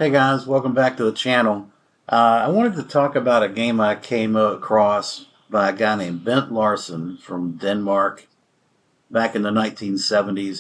Hey guys, welcome back to the channel. I wanted to talk about a game I came across by a guy named Bent Larsen from Denmark back in the 1970s.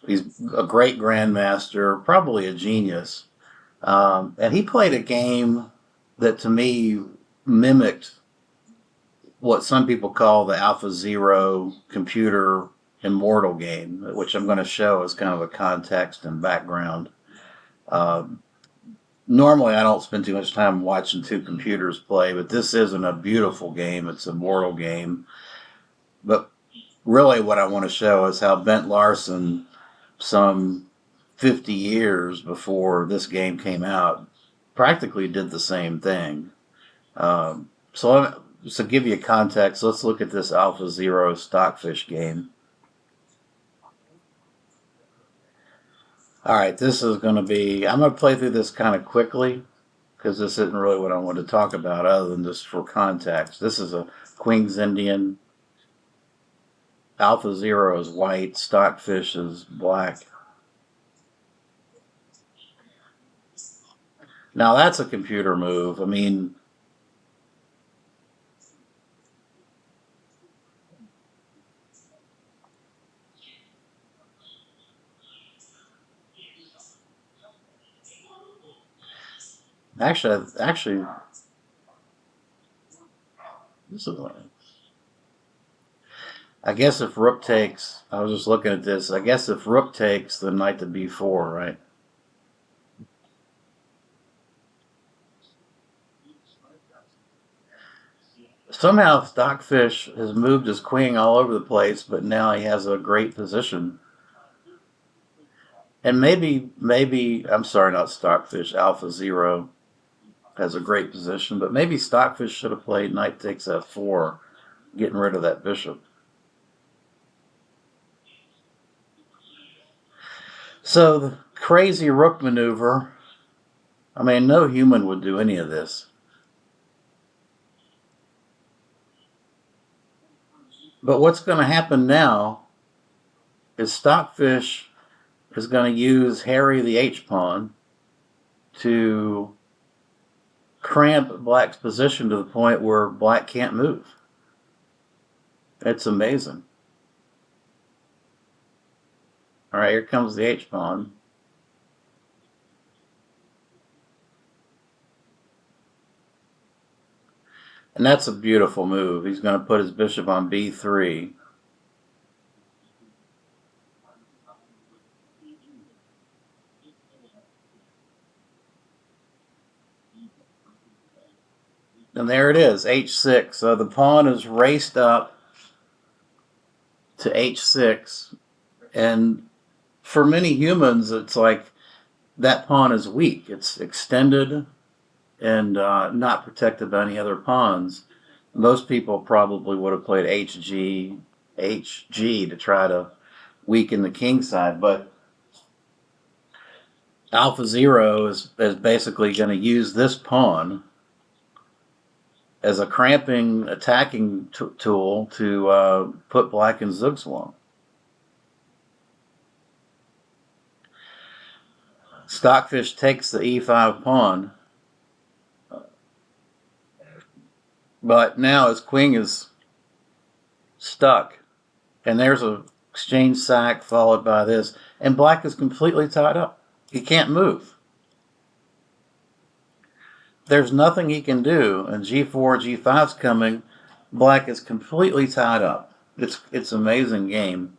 He's a great grandmaster, probably a genius, and he played a game that to me mimicked what some people call the Alpha Zero computer immortal game, which I'm going to show as kind of a context and background. Uh, Normally, I don't spend too much time watching two computers play, but this isn't a beautiful game. It's a mortal game. But really, what I want to show is how Bent Larsen, some 50 years before this game came out, practically did the same thing. So, to give you context, let's look at this Alpha Zero Stockfish game. All right, this is going to be, I'm going to play through this kind of quickly because this isn't really what I want to talk about other than just for context. This is a Queen's Indian. Alpha Zero is white, Stockfish is black. Now that's a computer move. I mean, actually, this is. I guess if Rook takes, I was just looking at this. I guess if Rook takes, then Knight to B4, right? Somehow Stockfish has moved his queen all over the place, but now he has a great position. And maybe I'm sorry, not Stockfish. Alpha Zero has a great position, but maybe Stockfish should have played Knight takes F4, getting rid of that bishop. So the crazy Rook maneuver. I mean, no human would do any of this. But what's going to happen now is Stockfish is going to use Harry the H pawn to cramp Black's position to the point where Black can't move. It's amazing. All right, here comes the H pawn. And that's a beautiful move. He's going to put his bishop on B3. And there it is, H6. So the pawn is raced up to H6. And for many humans, it's like that pawn is weak. It's extended and not protected by any other pawns. Most people probably would have played HG to try to weaken the king side, but Alpha Zero is basically going to use this pawn as a cramping attacking tool to put Black in Zugzwang. Stockfish takes the E5 pawn, but now his queen is stuck, and there's a exchange sack followed by this, and Black is completely tied up. He can't move. There's nothing he can do, and G4, G5's coming. Black is completely tied up. It's an amazing game.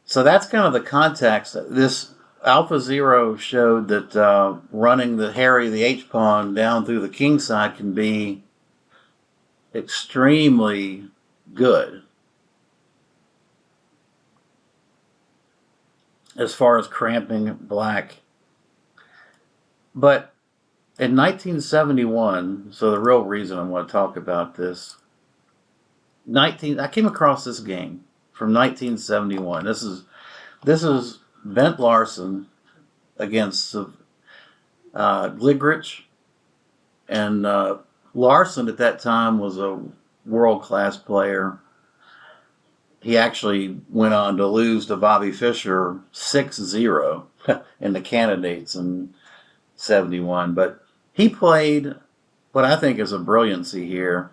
So that's kind of the context. This Alpha Zero showed that running the Harry the H pawn down through the king side can be extremely good as far as cramping Black. But in 1971, so the real reason I want to talk about this, I came across this game from 1971. This is Bent Larsen against Gligrich, and Larsen at that time was a world-class player. He actually went on to lose to Bobby Fischer 6-0 in the candidates in 71. But he played what I think is a brilliancy here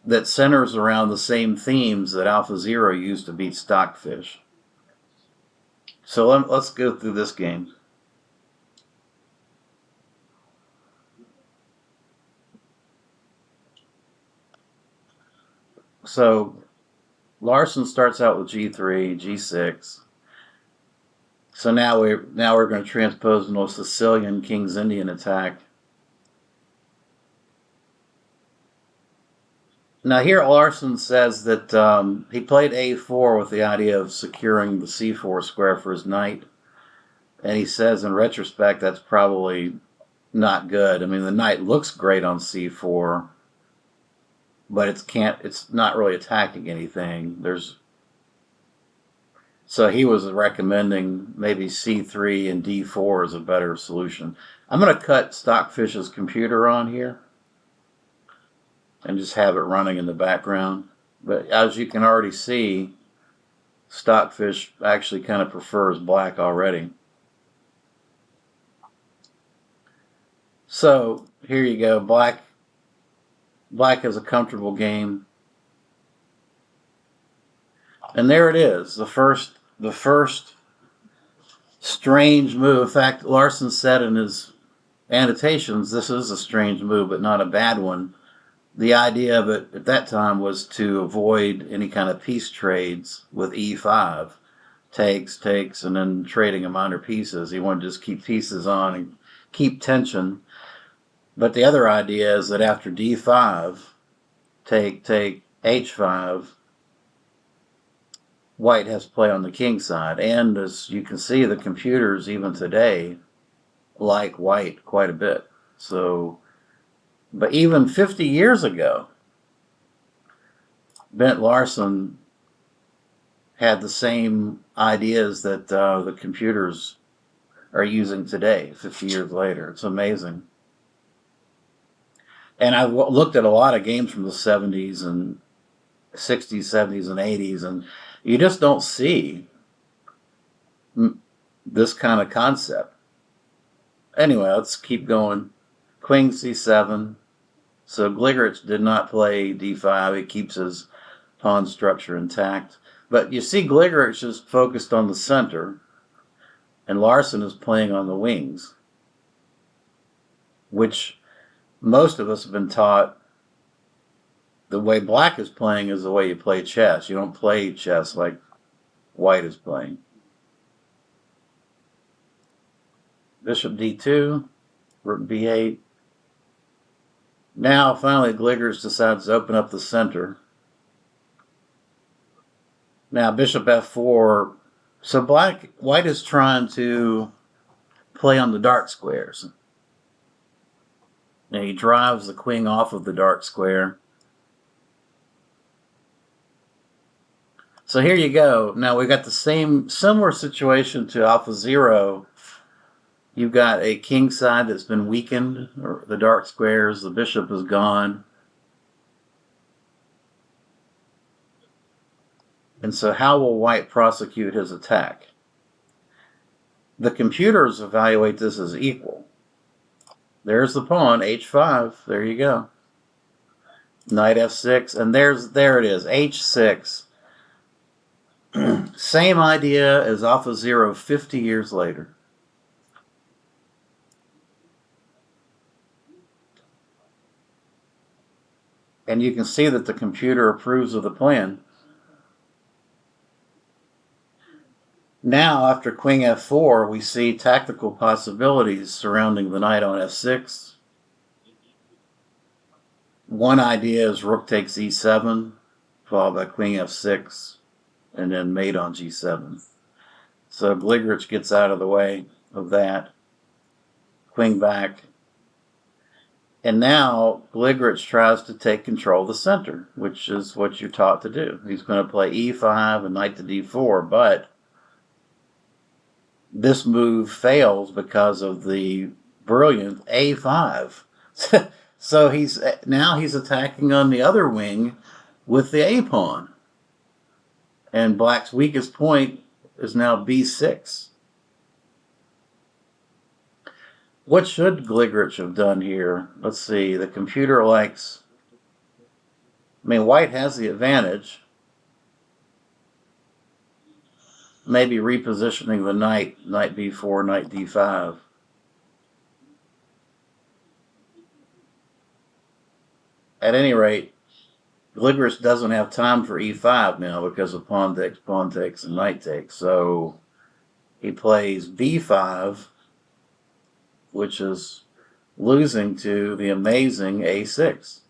that centers around the same themes that Alpha Zero used to beat Stockfish. So let's go through this game. So Larsen starts out with G3, G6. So now we're going to transpose an Sicilian King's Indian attack. Now here Larsen says that he played A4 with the idea of securing the C4 square for his knight, and he says in retrospect that's probably not good. I mean, the knight looks great on C4, but it's not really attacking anything. So he was recommending maybe C3 and D4 is a better solution. I'm going to cut Stockfish's computer on here and just have it running in the background. But as you can already see, Stockfish actually kind of prefers black already. So here you go. Black is a comfortable game. And there it is. The first strange move. In fact, Larsen said in his annotations, this is a strange move, but not a bad one. The idea of it at that time was to avoid any kind of piece trades with E5. Takes, and then trading them under pieces. He wanted to just keep pieces on and keep tension. But the other idea is that after D5, take, H5, white has to play on the king side. And as you can see, the computers, even today, like white quite a bit. So, but even 50 years ago, Bent Larsen had the same ideas that the computers are using today, 50 years later. It's amazing. And I looked at a lot of games from the 70s and 60s, 70s, and 80s, and you just don't see this kind of concept. Anyway, let's keep going. Queen C7. So Gligerich did not play D5. He keeps his pawn structure intact. But you see Gligerich is focused on the center, and Larsen is playing on the wings, which most of us have been taught the way black is playing is the way you play chess. You don't play chess like white is playing. Bishop D2, Rook B8. Now, finally, Gligerich decides to open up the center. Now, Bishop F4. So white is trying to play on the dark squares. Now, he drives the queen off of the dark square. So here you go. Now we've got the similar situation to Alpha Zero. You've got a king side that's been weakened, or the dark squares, the bishop is gone. And so how will white prosecute his attack? The computers evaluate this as equal. There's the pawn, H5. There you go. Knight F6, and there it is, H6. Same idea as Alpha Zero 50 years later. And you can see that the computer approves of the plan. Now, after Queen F4, we see tactical possibilities surrounding the knight on F6. One idea is Rook takes E7, followed by Queen F6, and then mate on G7. So Gligerich gets out of the way of that. Queen back. And now Gligerich tries to take control of the center, which is what you're taught to do. He's going to play E5 and knight to D4, but this move fails because of the brilliant A5. So he's attacking on the other wing with the A pawn. And black's weakest point is now B6. What should Gligrich have done here? Let's see. The computer likes. I mean, white has the advantage. Maybe repositioning the knight, knight b4, knight d5. At any rate, Gligrich doesn't have time for e5 now because of pawn takes, and knight takes. So he plays b5, which is losing to the amazing a6.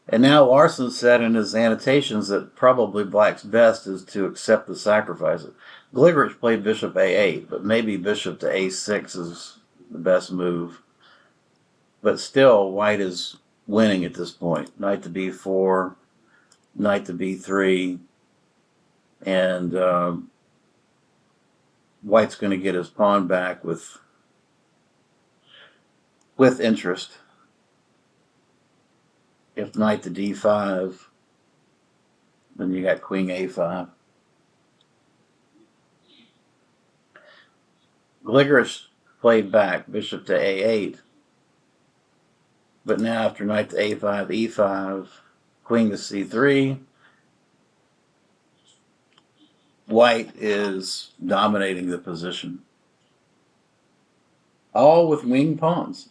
And now Larsen said in his annotations that probably black's best is to accept the sacrifice. Gligrich played bishop a8, but maybe bishop to a6 is the best move. But still, white is winning at this point. Knight to b4, knight to b3, and white's going to get his pawn back with interest. If knight to d5, then you got queen a5. Gligrich played back, bishop to a8. But now after knight to a5, e5, queen to c3, white is dominating the position. All with wing pawns.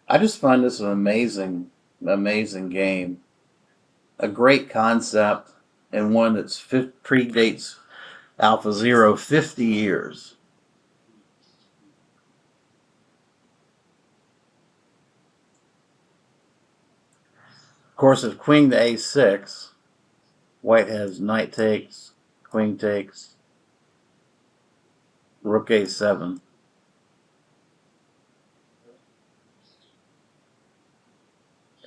I just find this an amazing game. A great concept, and one that predates AlphaZero 50 years. Of course, if queen to a6, white has knight takes, queen takes, rook a7.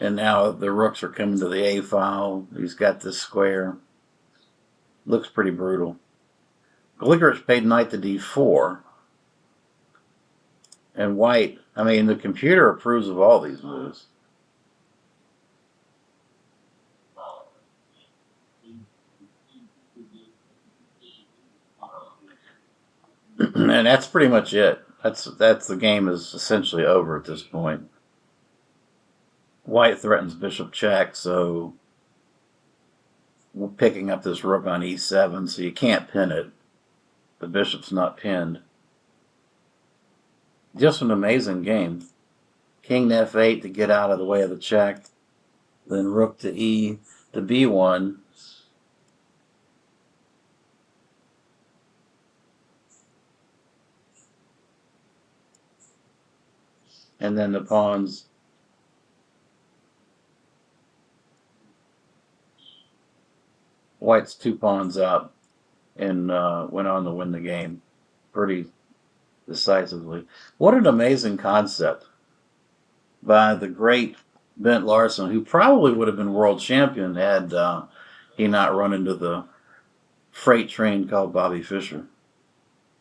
And now the rooks are coming to the a file. He's got this square. Looks pretty brutal. Gligrich paid knight to d4. And white, I mean, the computer approves of all these moves. And that's pretty much it. That's the game is essentially over at this point. White threatens bishop check, so we're picking up this rook on e7, so you can't pin it. The bishop's not pinned. Just an amazing game. King to f8 to get out of the way of the check. Then rook to e to b1. And then the pawns. White's 2 pawns up and went on to win the game pretty decisively. What an amazing concept by the great Bent Larsen, who probably would have been world champion had he not run into the freight train called Bobby Fischer.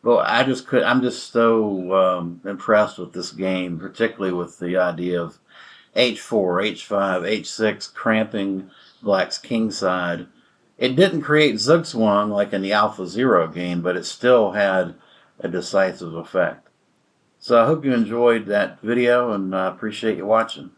Well, I'm just so impressed with this game, particularly with the idea of h4, h5, h6 cramping black's king side. It didn't create zugzwang like in the AlphaZero game, but it still had a decisive effect. So I hope you enjoyed that video, and I appreciate you watching.